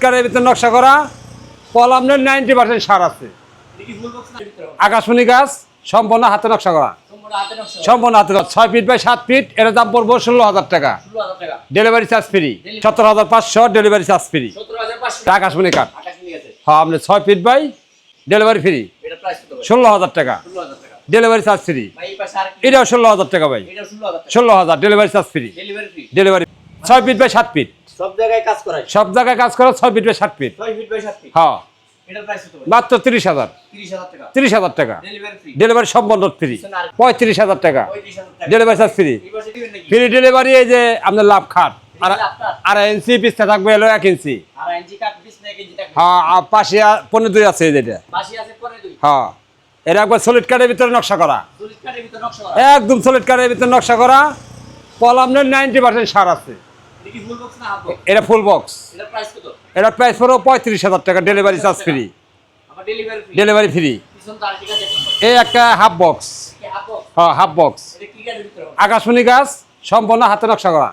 কারের ভিতরে নকশা করা কলামের 90% সার আছে। আকাশমণি গাছ সম্পূর্ণ হাতে নকশা করা, সম্পূর্ণ হাতে 6 ফিট বাই 7 ফিট। এর দাম পড়বো 16,000 টাকা। Delivery charge free. 17,500 delivery charge free. আকাশমণি কাঠ। হ্যাঁ, আপনি 6 ফিট বাই ডেলিভারি ফ্রি। 16,000 টাকা ডেলিভারি চার্জ ফ্রি। এটাও 16,000 টাকা ভাই। 16,000 delivery charge free. Delivery 6 feet by 7 feet. সব জায়গায় কাজ করা 6 ফিট বাই 7 ফিট। হ্যাঁ, মাত্র 30,000 টাকা ডেলিভারি সম্পন্ন ফ্রি। 35,000 টাকা delivery charge free. Free delivery. এই যে আপনার লাভ খাট আর ইঞ্চি পিসটা থাকবে হলো 1 ইঞ্চি। হ্যাঁ, পাশে 15.2 আছে যেটা। হ্যাঁ, এটা একবার সলিড কাঠের ভিতরে নকশা করা, একদম সলিড কাঠের ভিতরে নকশা করা। কলামের 90% সার আছে। এটা ফুল বক্স। এটা প্রাইস পড়ো 35,000 টাকা delivery charge free. Delivery free. এই একটা হাফ বক্স। হ্যাঁ, হাফ বক্স। আকাশমণি গাছ সম্পূর্ণ হাতে নকশা করা,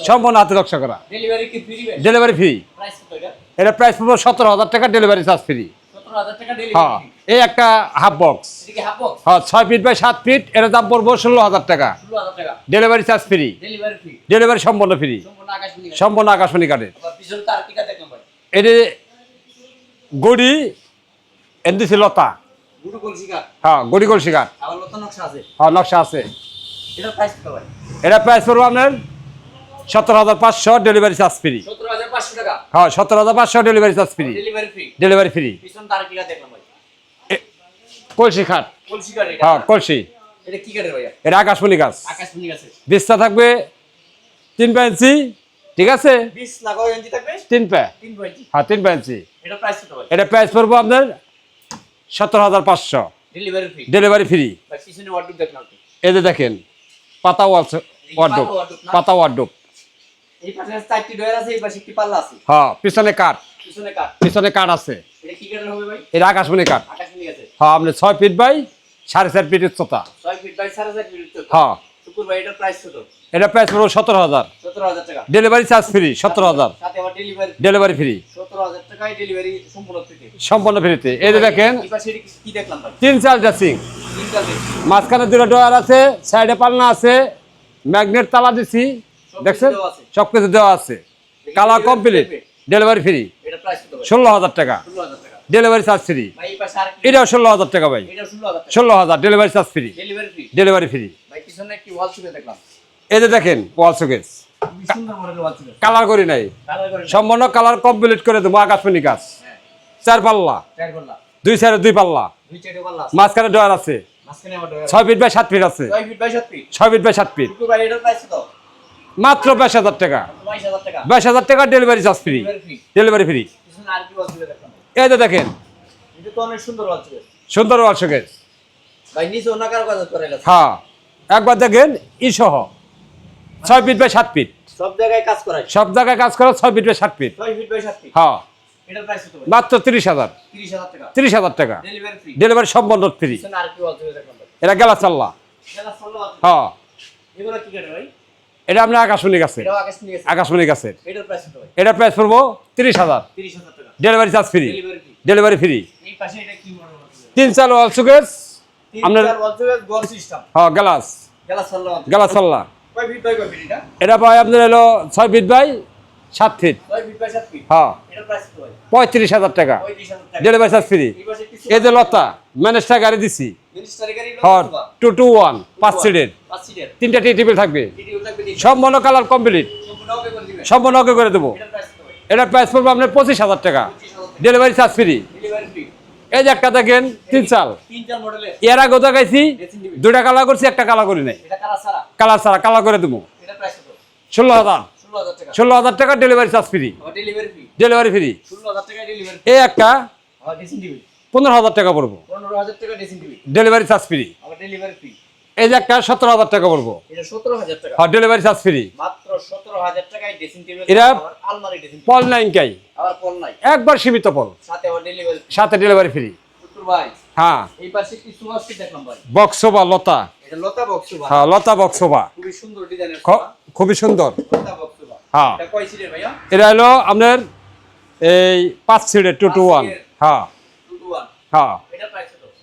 সম্পূর্ণ হাতে নকশা করা। Delivery free. এটা প্রাইস পড়বো 17,000 টাকা ডেলিভারি চার্জ ফ্রি। হ্যাঁ, এই একটা হাফ বক্স। হ্যাঁ, 6 ফিট বাই 7 ফিট। এর দাম পড়বো 16,000 টাকা। Delivery charge free. ডেলিভারি সম্পূর্ণ ফ্রি। সম্পূর্ণ আকাশমণি কাঠের। এটি গড়ি এনডিসি লতা। হ্যাঁ, গড়ি কলসি কাঠ। হ্যাঁ, নকশা আছে। এটা প্রাইস পড়বো আপনার 17,500 ডেলিভারি চার্জ ফ্রি। হ্যাঁ, 17,500 delivery charge free. Delivery free. কলসি খাট। হ্যাঁ, কলসি। এটা আকাশমণি গাছ। বীজটা থাকবে 3 ইঞ্চি। ঠিক আছে, 3 পা। হ্যাঁ, 3 ইঞ্চি। এটা প্রাইস পড়বো আপনার 17,500 ডেলিভারি ফ্রি। এই যে দেখেন পাতা ওয়ার্ডরোব, পাতা ওয়ার্ডরোব। হ্যাঁ, পিছনে কাঠ, পিছনে কাঠ আছে। এটা আকাশমণি কাঠ। হ্যাঁ, আপনি 6 ফিট বাই 4.5 ফিট উচ্চতা। হ্যাঁ, এটা প্রাইস পড়বো 17,000 delivery charge free. 17,000 delivery free. সম্পূর্ণ ফ্রিতে। এই যে দেখেন 3-4 ড্রেসিং। মাঝখানে 2টা ডয়ার আছে, সাইডে পাল্লা আছে, ম্যাগনেট তালা দিছি। দেখছেন সবকিছু দেওয়া আছে। Colour complete. Delivery free. 16,000 টাকা ডেলিভারি চার্জ ফ্রি। এটাও 16,000 টাকা ভাই। 16,000 delivery charge free. Delivery free. এই যে দেখেন ওয়াল শোকেস। কালার করি নাই, সম্পূর্ণ কালার কমপ্লিট করে দেবো। আকাশমণি গাছ। 4 পাল্লা, 2 সাইডে 2 পাল্লা, মাঝখানে ডয়ার আছে। 6 ফিট বাই 7 ফিট আছে। 6 ফিট বাই 7 ফিট। মাত্র 22,000 টাকা। 22,000 টাকা delivery charge free. Delivery free. এই যে দেখেন সুন্দর ওয়াল শোকেস। হ্যাঁ, একবার দেখেন ই সহ 6 ফিট বাই 7 ফিট। সব জায়গায় কাজ করা 6 ফিট বাই 7 ফিট। হ্যাঁ, মাত্র 30,000 টাকা ডেলিভারি সম্পূর্ণ ফ্রি। এটা গেলা চাল্লা। হ্যাঁ, এটা আপনার আকাশমণি গাছের। আকাশমণি গাছের। এটা প্রাইস পড়বো 30,000 delivery charge free. Delivery free. 3-4 ওয়াল শোকেস আপনার। হ্যাঁ, গ্লাস চাল্লা। এটা পাই আপনার হলো 6 ফিট বাই 7 ফিট। হ্যাঁ, 35,000 টাকা ডেলিভারি চার্জ ফ্রি। এই যে লতা ম্যানেজটা গাড়ি দিছি। হ্যাঁ, 2-2-1 5 সিটের। 3টা টি টেবিল থাকবে। সম্পূর্ণ কালার কমপ্লিট। সম্পূর্ণ ওকে করে দেবো। এটা প্রাইস পড়বো আপনার 25,000 টাকা ডেলিভারি চার্জ ফ্রি। এই যে একটা দেখেন 3 চাল। এর আগে দেখাইছি 2টা কালার করছি, একটা কালার করি নাই। কালার ছাড়া কালার করে দেবো। 16,000 টাকা delivery charge free. Delivery free. এই একটা 15,000 টাকা পড়বো। Delivery charge free. এই যে একটা 17,000 টাকা পড়বো। হ্যাঁ, ডেলিভারি চার্জ ফ্রি। এটা পল নাইনকাই একবার সীমিত পল, সাথে ডেলিভারি ফ্রি। হ্যাঁ, বক্স সোফা লতা। হ্যাঁ, লতা বক্স সোফা খুবই সুন্দর। হ্যাঁ, এটা হলো আপনার এই 5 সিটের 221 হ্যাঁ হ্যাঁ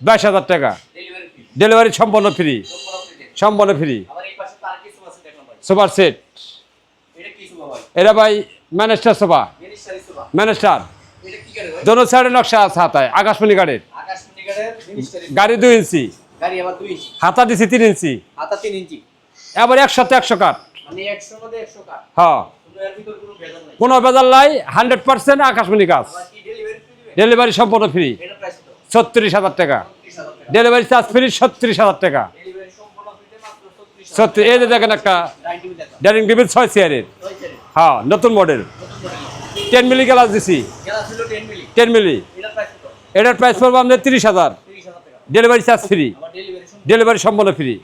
22,000 টাকা ডেলিভারি সম্পূর্ণ ফ্রি সম্পূর্ণ ফ্রি সুপার সেট এটা ভাই ম্যানেস্টার সোফা ম্যানেস্টার দোনো সাইডে নকশা আছে হাতায় আকাশমণি গাড়ির গাড়ি 2 ইঞ্চি হাতা দিছি 3 ইঞ্চি এবার 100 কাঠ হ্যাঁ কোনো বেজাল নাই 100% আকাশমণি কাজ ডেলিভারি সম্পূর্ণ ফ্রি 36,000 টাকা ডেলিভারি চার্জ ফ্রি 36,000 টাকা সত্যি এই যে দেখেন একটা ডাইনিং টেবিল 6 চেয়ারের হ্যাঁ নতুন মডেল 10 মিলি গ্লাস দিছি 10 মিলি এটার প্রাইস পড়বে আমাদের 30,000 ডেলিভারি চার্জ ফ্রি ডেলিভারি সম্পূর্ণ ফ্রি